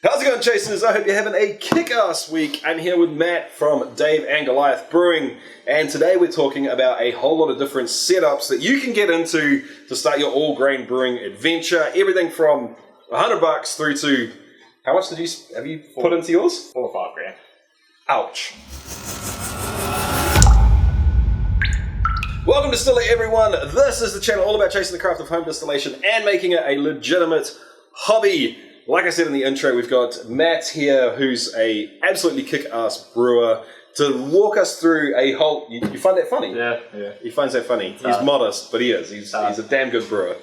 How's it going, Chasers? I hope you're having a kick-ass week. I'm here with Matt from Dave and Goliath Brewing, and today we're talking about a whole lot of different setups that you can get into to start your all-grain brewing adventure. Everything from $100 through to, how much have you put into yours? 4 or 5 grand. Ouch. Welcome to Distilling, everyone. This is the channel all about chasing the craft of home distillation and making it a legitimate hobby. Like I said in the intro, we've got Matt here, who's a absolutely kick-ass brewer, to walk us through a whole... You find that funny? Yeah. He finds that funny. He's modest, but he is. He's a damn good brewer.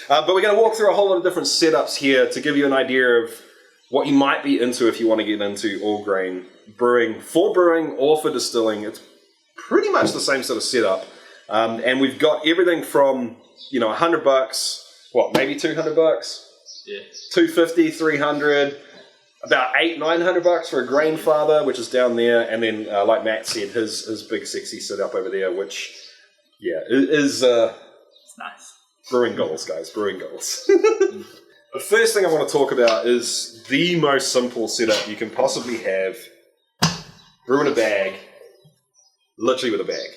But we're going to walk through a whole lot of different setups here to give you an idea of what you might be into if you want to get into all-grain brewing. For brewing or for distilling, it's pretty much the same sort of setup. And we've got everything from, $100, maybe $200? Yeah. 250, 300, about $800-900 for a grain father, which is down there, and then like Matt said, his big sexy setup over there, which is it's nice. Brewing goals, guys, brewing goals. The first thing I want to talk about is the most simple setup you can possibly have. Brew in a bag, literally with a bag.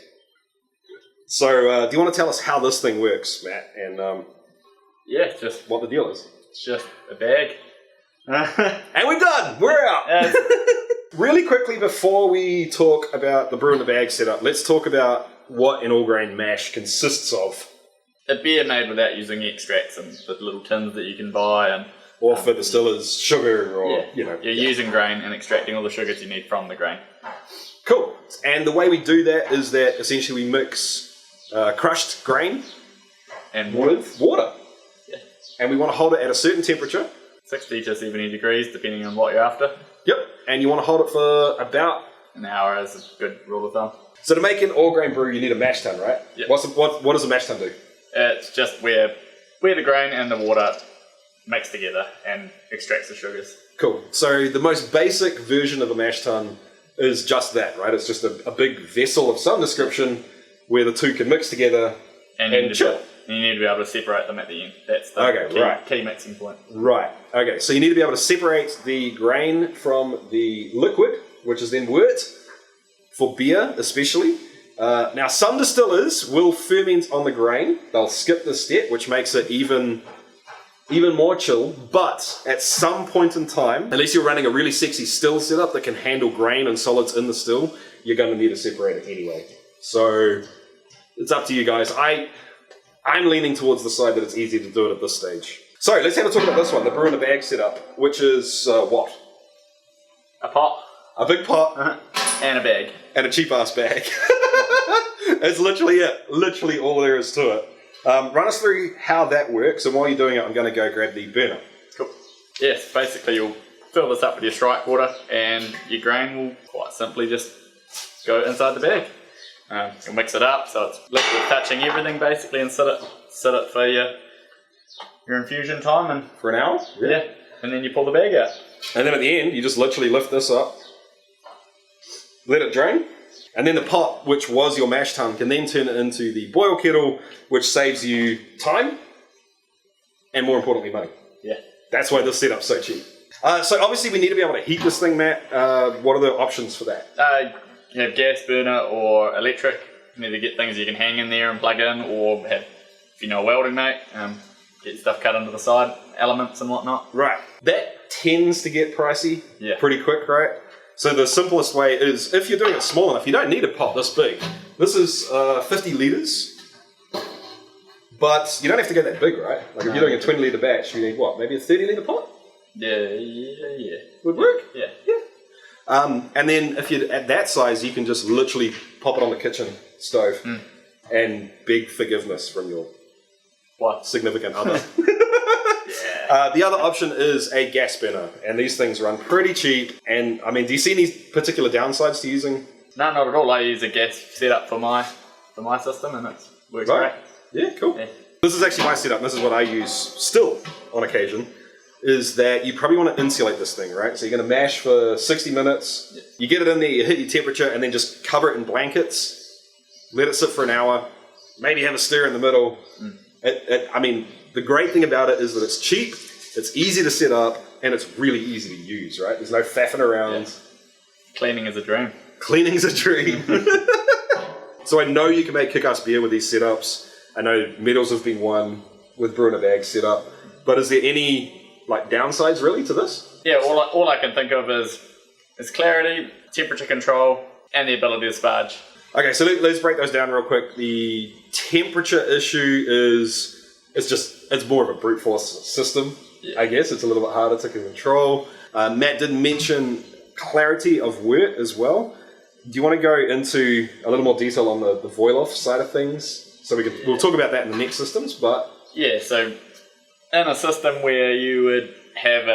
So do you want to tell us how this thing works, Matt, and Yeah, just what the deal is? it's just a bag. And we're done! We're out! Really quickly, before we talk about the brew in the bag setup, let's talk about what an all-grain mash consists of. A beer made without using extracts and the little tins that you can buy, and Or for distillers, sugar, or, you're using grain and extracting all the sugars you need from the grain. Cool. And the way we do that is that essentially we mix crushed grain And with water. Yeah. And we want to hold it at a certain temperature. 60 to 70 degrees, depending on what you're after. Yep. And you want to hold it for about... An hour is a good rule of thumb. So to make an all-grain brew, you need a mash tun, right? Yep. What does a mash tun do? It's just where the grain and the water mix together and extracts the sugars. Cool. So the most basic version of a mash tun is just that, right? It's just a big vessel of some description where the two can mix together and chill. And you need to be able to separate them at the end. That's the key mixing point. Right. Okay. So you need to be able to separate the grain from the liquid, which is then wort, for beer especially. Now, some distillers will ferment on the grain. They'll skip this step, which makes it even more chill. But at some point in time, unless you're running a really sexy still setup that can handle grain and solids in the still, you're going to need to separate it anyway. So it's up to you guys. I'm leaning towards the side that it's easy to do it at this stage. So let's have a talk about this one, the brew in a bag setup, which is what? A pot. A big pot. And a bag. And a cheap-ass bag. That's literally it. Literally all there is to it. Run us through how that works, and while you're doing it, I'm going to go grab the burner. Cool. Yes, basically you'll fill this up with your strike water, and your grain will quite simply just go inside the bag. You'll mix it up so it's liquid touching everything basically, and sit it for your infusion time, and For an hour? yeah, and then you pull the bag out. And then at the end, you just literally lift this up, let it drain, and then the pot, which was your mash tun, can then turn it into the boil kettle, which saves you time, and more importantly, money. Yeah. That's why this setup's so cheap. So obviously we need to be able to heat this thing, Matt. What are the options for that? You have gas burner or electric. You can either get things you can hang in there and plug in, or have, if you know a welding mate, get stuff cut into the side, elements and whatnot. Right. That tends to get pricey pretty quick, right? So the simplest way is, if you're doing it small enough, you don't need a pot this big. This is 50 litres, but you don't have to go that big, right? Like if you're doing a 20 litre batch, you need what, maybe a 30 litre pot? Yeah. Would work? Yeah. And then if you're at that size, you can just literally pop it on the kitchen stove and beg forgiveness from your significant other. The other option is a gas burner, and these things run pretty cheap. And I mean, do you see any particular downsides to using? No, not at all. I use a gas setup for my system, and it works great. Yeah, cool. Yeah. This is actually my setup. This is what I use still on occasion. Is that you probably want to insulate this thing, right? So you're going to mash for 60 minutes. Yep. You get it in there, you hit your temperature, and then just cover it in blankets. Let it sit for an hour. Maybe have a stir in the middle. I mean, the great thing about it is that it's cheap it's easy to set up, and it's really easy to use, right? There's no faffing around. Yeah. Cleaning is a dream. Cleaning's a dream. So I know you can make kick-ass beer with these setups. I know medals have been won with brew in a bag setup. But is there any like downsides really to this? Yeah, all I can think of is clarity, temperature control, and the ability to sparge. Okay, so let's break those down real quick. The temperature issue is it's more of a brute force system. Yeah. I guess it's a little bit harder to control. Matt did mention clarity of wort as well. Do you want to go into a little more detail on the Voiloff side of things? So we'll talk about that in the next systems, but... Yeah, so in a system where you would have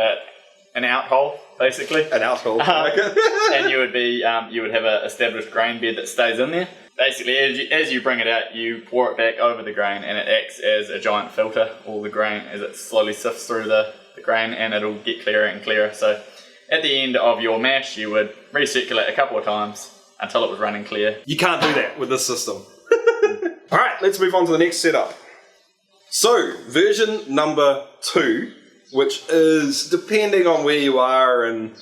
an out hole, basically. An out hole. And you would have an established grain bed that stays in there. Basically, as you bring it out, you pour it back over the grain, and it acts as a giant filter, all the grain, as it slowly sifts through the grain, and it'll get clearer and clearer. So at the end of your mash, you would recirculate a couple of times until it was running clear. You can't do that with this system. Alright, let's move on to the next setup. So, version number 2, which is, depending on where you are and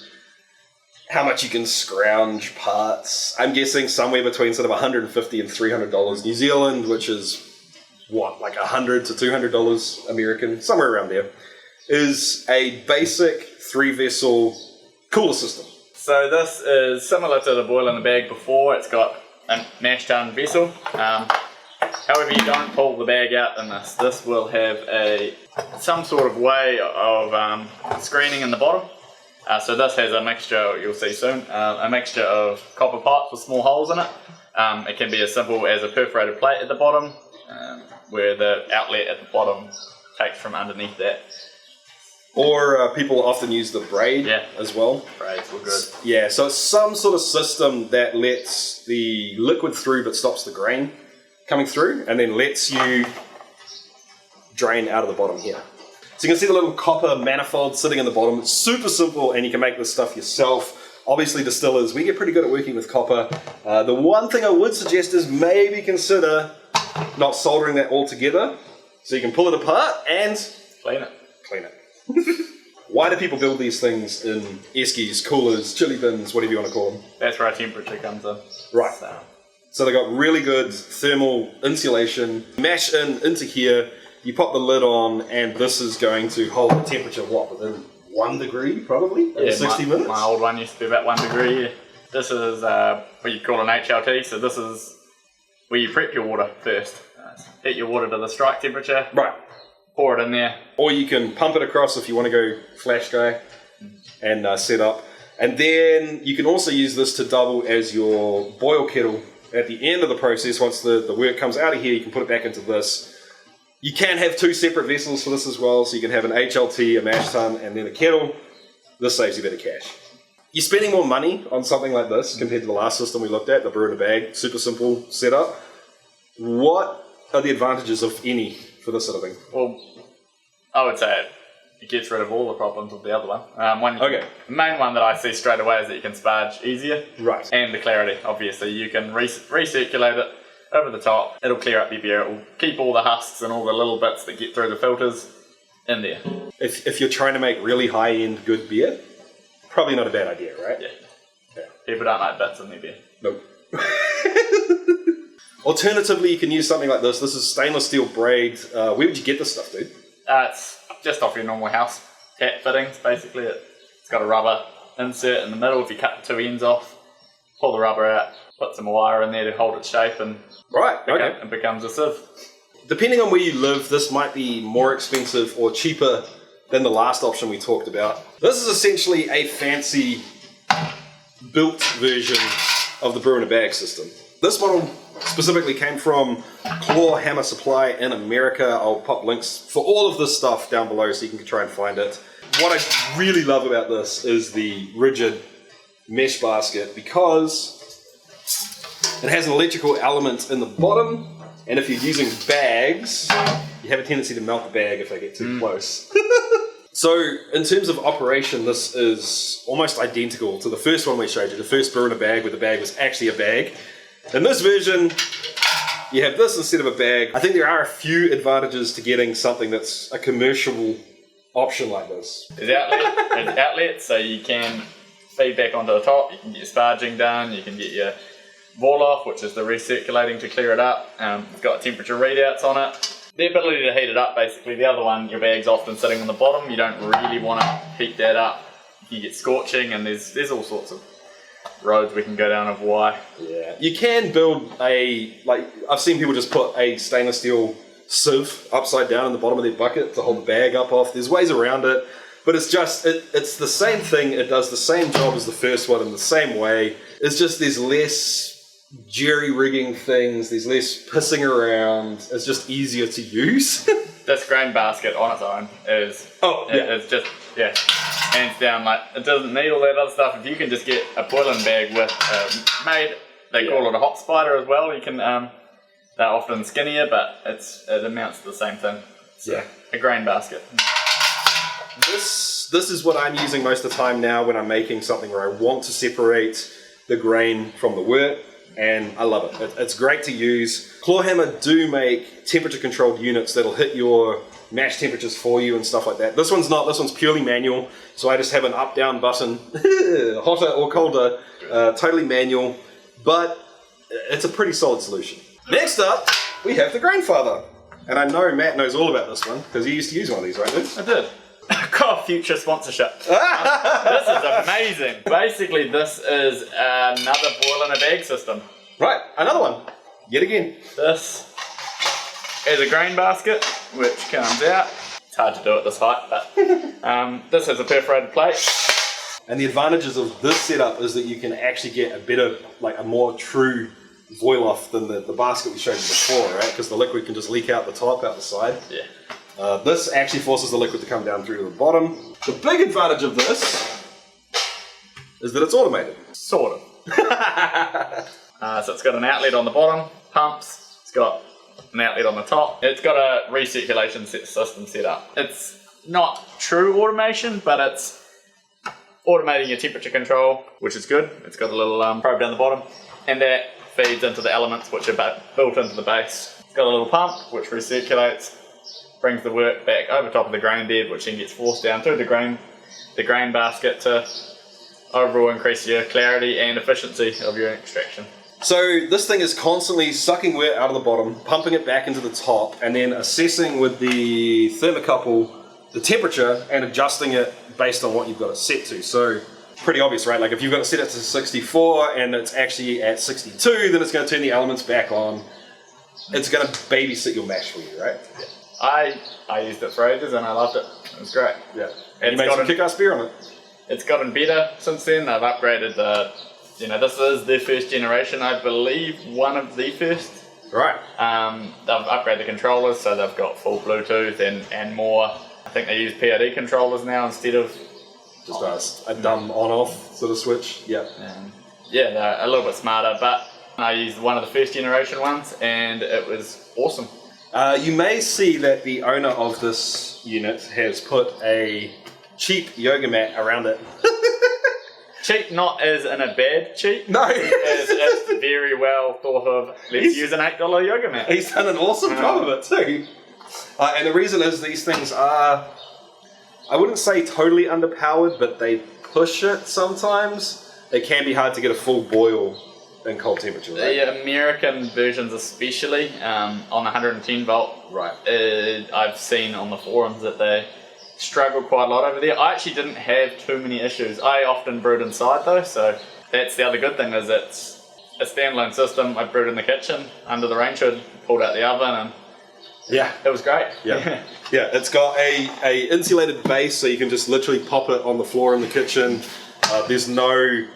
how much you can scrounge parts, I'm guessing somewhere between sort of $150 and $300 New Zealand, which is, what, like $100 to $200 American, somewhere around there, is a basic 3-vessel cooler system. So this is similar to the boil in the bag before. It's got a mash tun vessel. However, you don't pull the bag out in this. This will have some sort of way of screening in the bottom. So this has a mixture, you'll see soon, a mixture of copper pipes with small holes in it. It can be as simple as a perforated plate at the bottom, where the outlet at the bottom takes from underneath that. Or people often use the Braid as well. Braids were good. Yeah, so it's some sort of system that lets the liquid through but stops the grain coming through, and then lets you drain out of the bottom here. So you can see the little copper manifold sitting in the bottom. It's super simple, and you can make this stuff yourself. Obviously, distillers, we get pretty good at working with copper. The one thing I would suggest is maybe consider not soldering that all together, so you can pull it apart and clean it. Why do people build these things in eskies, coolers, chili bins, whatever you want to call them? That's where our temperature comes in. Right. So they've got really good thermal insulation. Mash into here, you pop the lid on, and this is going to hold the temperature, within 1 degree probably? Over 60 minutes? My old one used to be about 1 degree, yeah. This is what you call an HLT, so this is where you prep your water first. Heat your water to the strike temperature. Right. Pour it in there. Or you can pump it across if you want to go flash guy and set up. And then you can also use this to double as your boil kettle at the end of the process. Once the work comes out of here, you can put it back into this. You can have 2 separate vessels for this as well. So you can have an HLT, a mash tun, and then a kettle. This saves you a bit of cash. You're spending more money on something like this compared to the last system we looked at, the brew in a bag. Super simple setup. What are the advantages, of any, for this sort of thing? Well, I would say it gets rid of all the problems with the other one. Okay. The main one that I see straight away is that you can sparge easier. Right. And the clarity, obviously. You can recirculate it over the top. It'll clear up your beer. It will keep all the husks and all the little bits that get through the filters in there. If you're trying to make really high-end good beer, probably not a bad idea, right? Yeah. People don't like bits in their beer. Nope. Alternatively, you can use something like this. This is stainless steel braid. Where would you get this stuff, dude? It's just off your normal house tap fittings, basically. It's got a rubber insert in the middle. If you cut the 2 ends off, pull the rubber out, put some wire in there to hold its shape, and it becomes a sieve. Depending on where you live, this might be more expensive or cheaper than the last option we talked about. This is essentially a fancy built version of the brew in a bag system. This model specifically came from Claw Hammer Supply in America. I'll pop links for all of this stuff down below so you can try and find it. What I really love about this is the rigid mesh basket, because it has an electrical element in the bottom, and if you're using bags, you have a tendency to melt the bag if they get too close. So in terms of operation, this is almost identical to the first one we showed you, the first brew in a bag, where the bag was actually a bag. In this version, you have this instead of a bag. I think there are a few advantages to getting something that's a commercial option like this? There's outlets, so you can feed back onto the top, you can get your sparging done, you can get your wall off, which is the recirculating to clear it up. It's got temperature readouts on it. The ability to heat it up, basically. The other one, your bag's often sitting on the bottom. You don't really want to heat that up. You get scorching, and there's all sorts of roads we can go down of why. Yeah. You can build I've seen people just put a stainless steel sieve upside down in the bottom of their bucket to hold the bag up off. There's ways around it, but it's just, it's the same thing. It does the same job as the first one in the same way. It's just there's less jerry-rigging things, there's less pissing around. It's just easier to use. This grain basket on its own is, it's just, hands down, like, it doesn't need all that other stuff. If you can just get a boiling bag with they call it a hot spider as well. You can, they're often skinnier, but it amounts to the same thing. So, a grain basket. This is what I'm using most of the time now when I'm making something where I want to separate the grain from the wort, and I love it. It's great to use. Clawhammer do make temperature controlled units that'll hit your mash temperatures for you and stuff like that. This one's not. This one's purely manual, so I just have an up down button, hotter or colder, totally manual, but it's a pretty solid solution. Next up, we have the Grainfather, and I know Matt knows all about this one because he used to use one of these, right, dude? I did. Got a future sponsorship. This is amazing. Basically, this is another boil in a bag system. Right, another one. Yet again. This is a grain basket, which comes out. It's hard to do at this height, but this has a perforated plate. And the advantages of this setup is that you can actually get a better, like a more true boil off than the basket we showed you before, right? Because the liquid can just leak out the top, out the side. Yeah. This actually forces the liquid to come down through to the bottom. The big advantage of this is that it's automated. Sort of. So it's got an outlet on the bottom, pumps, it's got an outlet on the top. It's got a recirculation system set up. It's not true automation, but it's automating your temperature control, which is good. It's got a little probe down the bottom, and that feeds into the elements which are built into the base. It's got a little pump which recirculates, brings the wort back over top of the grain bed, which then gets forced down through the grain basket to overall increase your clarity and efficiency of your extraction. So this thing is constantly sucking wort out of the bottom, pumping it back into the top, and then assessing with the thermocouple the temperature and adjusting it based on what you've got it set to. So pretty obvious, right? Like if you've got it set it to 64 and it's actually at 62, then it's going to turn the elements back on. It's going to babysit your mash for you, right? Yeah. I used it for ages and I loved it. It was great. Yeah. And you made some kick-ass beer on it. It's gotten better since then. They've upgraded the, this is the first generation, I believe, one of the first. Right. They've upgraded the controllers, so they've got full Bluetooth and more. I think they use PID controllers now instead of just a dumb on-off sort of switch. Yeah. Yeah, they're a little bit smarter, but I used one of the first generation ones and it was awesome. You may see that the owner of this unit has put a cheap yoga mat around it. Cheap, not as in a bad cheap. No. It's very well thought of. Let's use an $8 yoga mat. He's done an awesome job of it too. And the reason is these things are, I wouldn't say totally underpowered, but they push it sometimes. It can be hard to get a full boil in cold temperature, right? The American versions especially, on 110 volt, right. I've seen on the forums that they struggle quite a lot over there. I actually didn't have too many issues. I often brewed inside though, so that's the other good thing is it's a standalone system. I brewed in the kitchen, under the range hood, pulled out the oven and it was great. Yeah, yeah. It's got a insulated base, so you can just literally pop it on the floor in the kitchen. There's no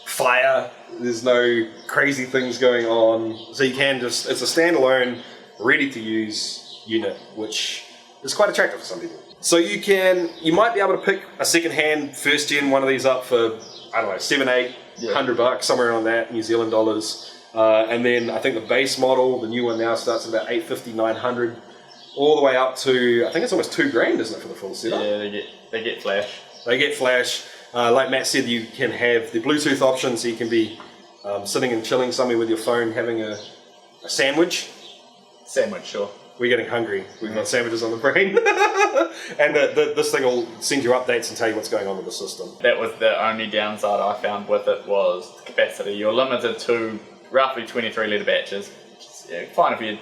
fire. There's no crazy things going on. So you can just, it's a standalone, ready to use unit, which is quite attractive for some people. So you might be able to pick a second-hand first gen one of these up for, I don't know, $700, $800, somewhere around that, New Zealand dollars. And then I think the base model, the new one now starts at about $850, $900, all the way up to, I think it's almost $2,000, isn't it, for the full setup? Yeah, they get flash. They get flash. Like Matt said, you can have the Bluetooth option, so you can be sitting and chilling somewhere with your phone, having a sandwich. Sandwich, sure. We're getting hungry. We've got sandwiches on the brain. And this thing will send you updates and tell you what's going on with the system. That was the only downside I found with it, was the capacity. You're limited to roughly 23 litre batches, which is fine if you're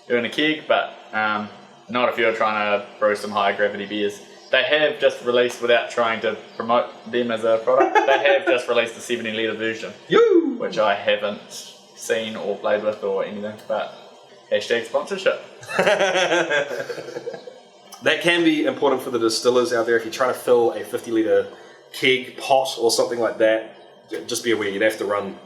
doing a keg, but not if you're trying to brew some high gravity beers. They have just released, without trying to promote them as a product, they have just released a 70 litre version, which I haven't seen or played with or anything, but hashtag sponsorship. That can be important for the distillers out there. If you're trying to fill a 50 litre keg pot or something like that, just be aware you'd have to run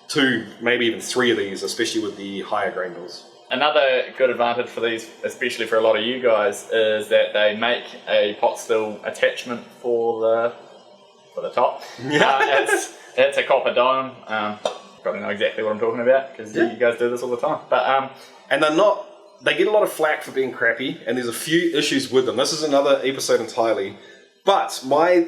2, maybe even 3 of these, especially with the higher grain bills. Another good advantage for these, especially for a lot of you guys, is that they make a pot still attachment for the top. It's a copper dome. Probably know exactly what I'm talking about, because you guys do this all the time. But and they get a lot of flack for being crappy, and there's a few issues with them. This is another episode entirely. But my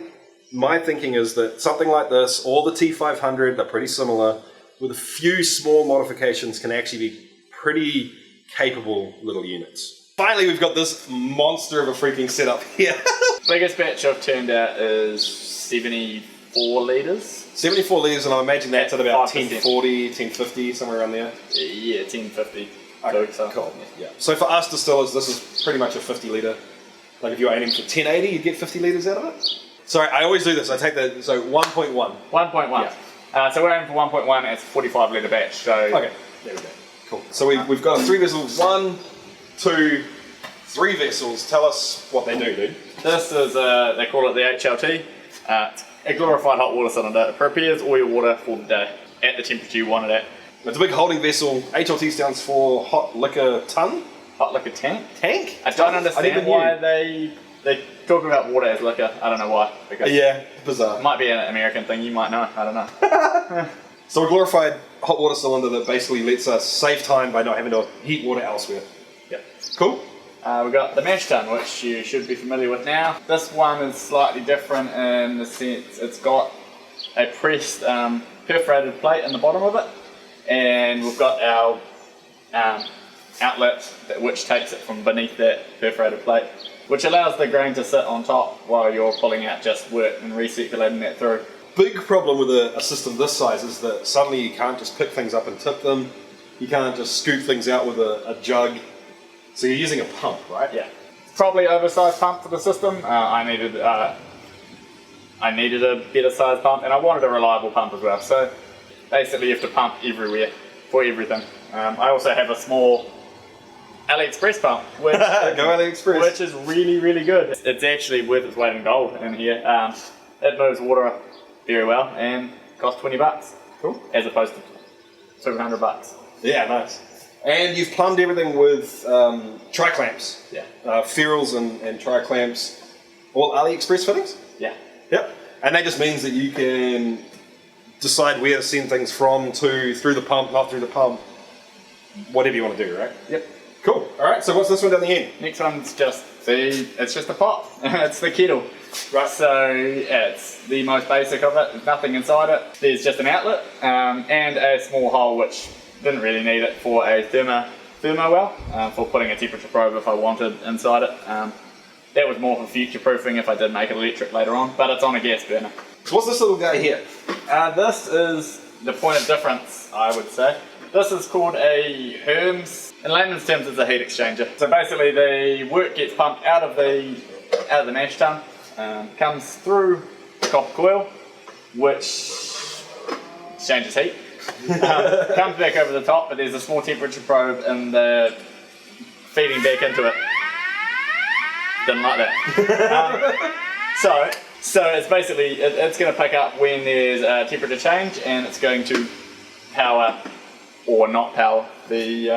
thinking is that something like this, or the T500, they're pretty similar, with a few small modifications can actually be pretty capable little units. Finally, we've got this monster of a freaking setup here. Biggest batch I've turned out is 74 litres. 74 litres, and I imagine that's at about 5%. 1040, 1050, somewhere around there. Yeah, 1050. Okay, cool. Yeah. So for us distillers, this is pretty much a 50 litre. Like if you're aiming for 1080, you get 50 litres out of it. Sorry, I always do this. I take 1.1. 1.1. Yeah. So we're aiming for 1.1, and it's a 45 litre batch. So okay, there we go. Cool. So we've got 3 vessels. 1, 2, 3 vessels. Tell us what they do, dude. This is, they call it the HLT. A glorified hot water cylinder. It prepares all your water for the day at the temperature you want it at. It's a big holding vessel. HLT stands for hot liquor ton. Hot liquor tank? Tank? I don't understand why they talk about water as liquor. I don't know why. Because bizarre. it might be an American thing, you might know. I don't know. So a glorified hot water cylinder that basically lets us save time by not having to heat water elsewhere. Yep. Cool. We've got the mash tun, which you should be familiar with now. This one is slightly different in the sense it's got a pressed perforated plate in the bottom of it, and we've got our outlet which takes it from beneath that perforated plate, which allows the grain to sit on top while you're pulling out just wort and recirculating that through. Big problem with a system this size is that suddenly you can't just pick things up and tip them. You can't just scoop things out with a jug. So you're using a pump, right? Yeah. Probably oversized pump for the system. I needed a better sized pump, and I wanted a reliable pump as well. So basically you have to pump everywhere for everything. I also have a small AliExpress pump, which, which is really, really good. It's actually worth its weight in gold in here. It moves water very well and costs $20. Cool. As opposed to $200. Yeah, nice. And you've plumbed everything with tri-clamps. Yeah. Ferrules and tri-clamps. All AliExpress fittings? Yeah. Yep. And that just means that you can decide where to send things from, to, through the pump, not through the pump, whatever you want to do, right? Yep. Cool. All right, so what's this one down the end? Next one's just it's just a pot. It's the kettle. Right. So it's the most basic of it. There's nothing inside it. There's just an outlet and a small hole, which didn't really need it for a thermo well, for putting a temperature probe if I wanted inside it. That was more for future proofing if I did make it electric later on, but it's on a gas burner. So what's this little guy here? This is the point of difference, I would say. This is called a HERMS. In layman's terms, it's a heat exchanger. So basically, the wort gets pumped out of the mash tun, comes through the copper coil, which exchanges heat, comes back over the top, but there's a small temperature probe and the feeding back into it. Didn't like that. So it's basically, it's going to pick up when there's a temperature change, and it's going to power or not power the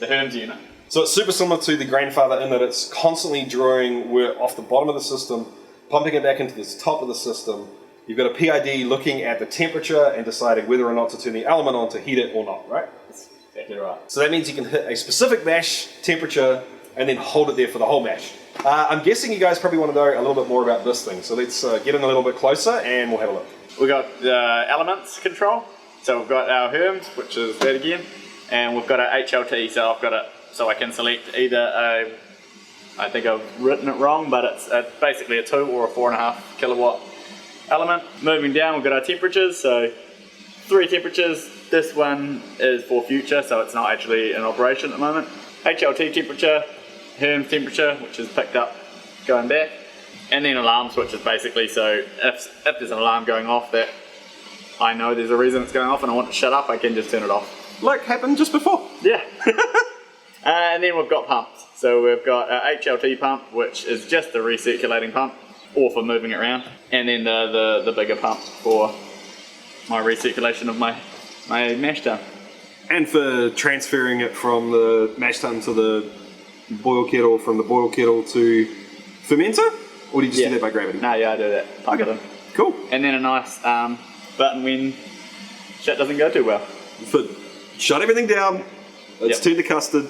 HERMS unit. So it's super similar to the Grainfather in that it's constantly drawing wort off the bottom of the system, pumping it back into the top of the system. You've got a PID looking at the temperature and deciding whether or not to turn the element on to heat it or not, right? That's exactly right. So that means you can hit a specific mash temperature and then hold it there for the whole mash. I'm guessing you guys probably want to know a little bit more about this thing, so let's get in a little bit closer and we'll have a look. We've got the elements control, so we've got our HERMS, which is that again, and we've got our HLT, so I've got it so I can select either I think I've written it wrong, but it's basically a 2 or a 4.5 kilowatt element. Moving down, we've got our temperatures, so 3 temperatures. This one is for future, so it's not actually in operation at the moment. HLT temperature, Herm temperature, which is picked up going back, and then alarm switches basically, so if there's an alarm going off that I know there's a reason it's going off and I want it to shut up, I can just turn it off. Like happened just before. Yeah. And then we've got pumps. So we've got a HLT pump, which is just a recirculating pump, or for moving it around, and then the bigger pump for my recirculation of my mash tun. And for transferring it from the mash tun to the boil kettle, from the boil kettle to fermenter? Or do you just do that by gravity? No, yeah, I do that. Pump it in. Cool. And then a nice button when shit doesn't go too well. But shut everything down. Let's turn to custard.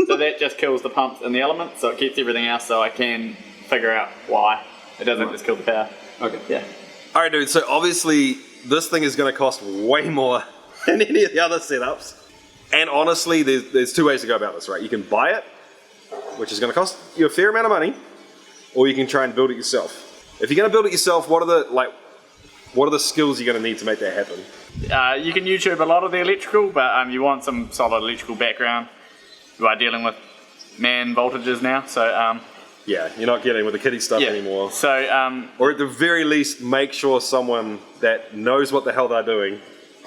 So that just kills the pumps and the elements, so it keeps everything else, so I can figure out why. It doesn't just kill the power. Okay. Yeah. Alright dude, so obviously this thing is going to cost way more than any of the other setups. And honestly, there's 2 ways to go about this, right? You can buy it, which is going to cost you a fair amount of money, or you can try and build it yourself. If you're going to build it yourself, what are the skills you're going to need to make that happen? You can YouTube a lot of the electrical, but you want some solid electrical background. You are dealing with man voltages now, so yeah, you're not getting with the kiddie stuff anymore. So or at the very least, make sure someone that knows what the hell they're doing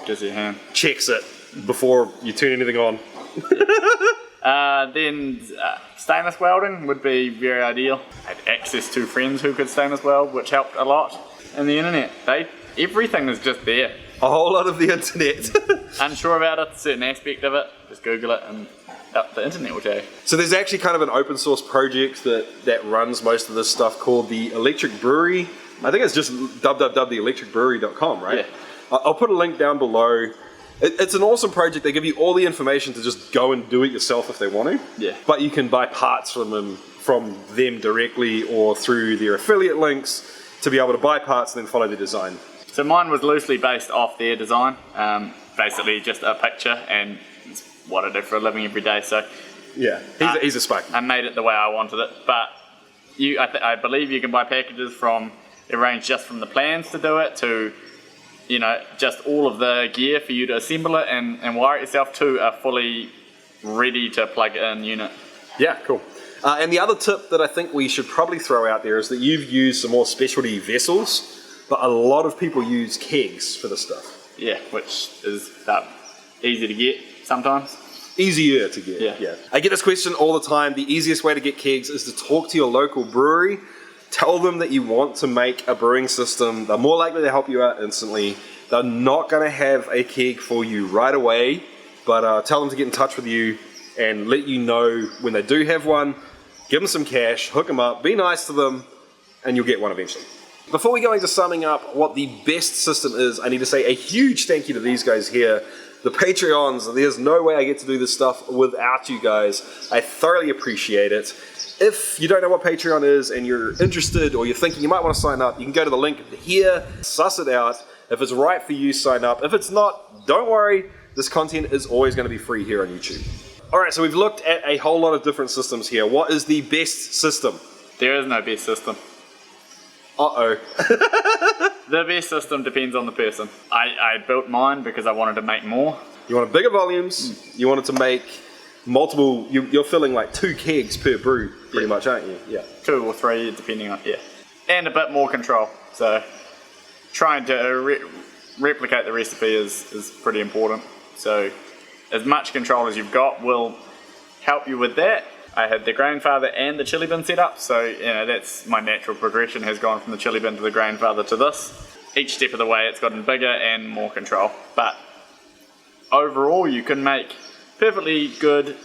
gives you a hand. Checks it before you turn anything on. Then stainless welding would be very ideal. I had access to friends who could stainless weld, which helped a lot. And the internet, everything is just there. A whole lot of the internet. Unsure about a certain aspect of it, just Google it and the internet will tell you. So there's actually kind of an open source project that runs most of this stuff called the Electric Brewery. I think it's just www.electricbrewery.com, right? Yeah. I'll put a link down below. It's an awesome project. They give you all the information to just go and do it yourself if they want to. Yeah. But you can buy parts from them directly or through their affiliate links to be able to buy parts and then follow the design. So mine was loosely based off their design. Basically just a picture, and it's what I do for a living every day. So yeah, he's a spike. I made it the way I wanted it, but I believe you can buy packages from, they range just from the plans to do it to, just all of the gear for you to assemble it and wire it yourself to a fully ready to plug in unit. Yeah, cool. And the other tip that I think we should probably throw out there is that you've used some more specialty vessels, but a lot of people use kegs for this stuff. Yeah, which is easy to get sometimes. Easier to get, yeah. I get this question all the time. The easiest way to get kegs is to talk to your local brewery. Tell them that you want to make a brewing system. They're more likely to help you out instantly. They're not going to have a keg for you right away, but tell them to get in touch with you and let you know when they do have one. Give them some cash, hook them up, be nice to them, and you'll get one eventually. Before we go into summing up what the best system is, I need to say a huge thank you to these guys here. The Patreons, there's no way I get to do this stuff without you guys. I thoroughly appreciate it. If you don't know what Patreon is and you're interested or you're thinking you might want to sign up, you can go to the link here, suss it out. If it's right for you, sign up. If it's not, don't worry. This content is always going to be free here on YouTube. Alright, so we've looked at a whole lot of different systems here. What is the best system? There is no best system. Uh-oh. The best system depends on the person. I built mine because I wanted to make more. You wanted bigger volumes, you wanted to make multiple, you're filling like 2 kegs per brew pretty much, aren't you? Yeah. 2 or 3 depending on, and a bit more control. So trying to replicate the recipe is pretty important. So as much control as you've got will help you with that. I had the grandfather and the chili bin set up, so that's my natural progression, has gone from the chili bin to the grandfather to this. Each step of the way it's gotten bigger and more control, but overall you can make perfectly good,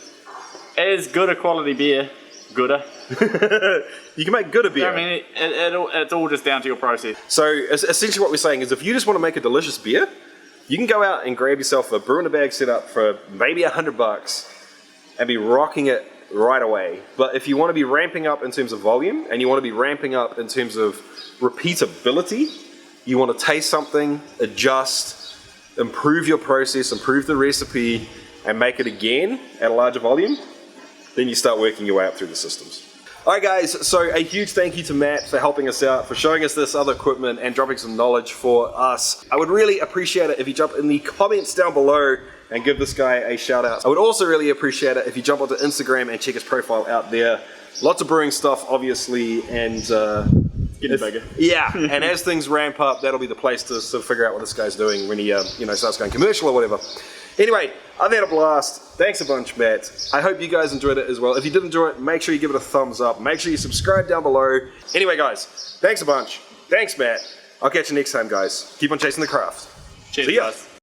as good a quality beer, gooder. You can make gooder beer. I mean, it's all just down to your process. So essentially what we're saying is if you just want to make a delicious beer, you can go out and grab yourself a brew in a bag setup for maybe $100 and be rocking it right away. But if you want to be ramping up in terms of volume and you want to be ramping up in terms of repeatability, you want to taste something, adjust, improve your process, improve the recipe, and make it again at a larger volume, then you start working your way up through the systems. Alright guys, so a huge thank you to Matt for helping us out, for showing us this other equipment and dropping some knowledge for us. I would really appreciate it if you jump in the comments down below and give this guy a shout out. I would also really appreciate it if you jump onto Instagram and check his profile out there. Lots of brewing stuff, obviously, and Getting bigger. yeah, and as things ramp up, that'll be the place to sort of figure out what this guy's doing when he starts going commercial or whatever. Anyway, I've had a blast. Thanks a bunch, Matt. I hope you guys enjoyed it as well. If you did enjoy it, make sure you give it a thumbs up. Make sure you subscribe down below. Anyway, guys, thanks a bunch. Thanks, Matt. I'll catch you next time, guys. Keep on chasing the craft. Cheers, See ya. guys.